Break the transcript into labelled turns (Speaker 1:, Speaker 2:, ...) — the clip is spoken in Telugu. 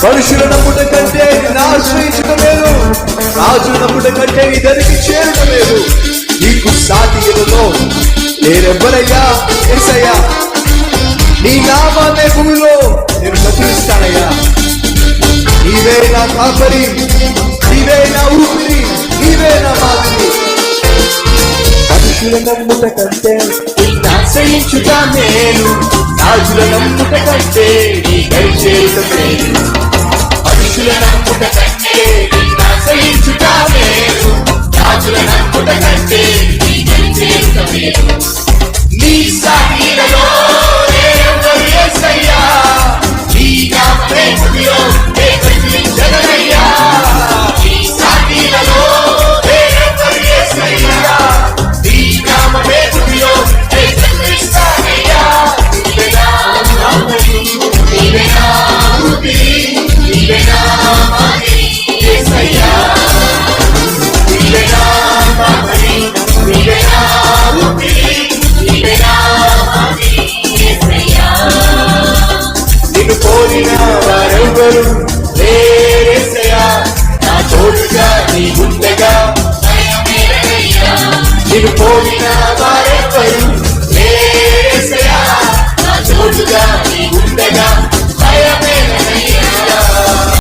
Speaker 1: మనుషుల నమ్ముట కంటే నిన్ను ఆశ్రయించడం మేలు, రాజుల నమ్ముట కంటే నీ దరికి చేరడం మేలు. నీకు సాటిలో నేనెవ్వరయ్యా యేసయ్యా, నీ నామాన్నే భూమిలో నేను ప్రచురిస్తానయ్యా. నీవే నా కాపరి, నీవే నా ఊపిరి, నీవే నా మాదిరి. మనుషుల నమ్ముట కంటే నిన్ను ఆశ్రయించుట మేలు, రాజుల నమ్ముట కంటే నీ దరి చేరుట మేలు. మనుషుల నమ్ముట కంటే నిన్ను ఆశ్రయించుట మేలు, రాజుల నమ్ముట కంటే నీ దరి చేరుట మేలు. నీ సాటిలో నేనెవ్వరు యేసయ్యా, నీ నామమే భూమిలో నే ప్రచురించెదనయ్యా. నీ సాటిలో నేనెవ్వరు యేసయ్యా, నీ నామమే భూమిలో నే ప్రచురిస్తానయ్యా. నీవే నా నామము, నీవే నా ఊపిరి, నీవే నా మాదిరి యేసయ్యా. నీవే నా మాదిరి, నీవే నా ఊపిరి, నీవే నా మాదిరి యేసయ్యా. నిన్ను కోరిన వారెవ్వరు లేరేసయ్యా, నా తోడుగా నీ ఉండగా నిన్ను కోరిన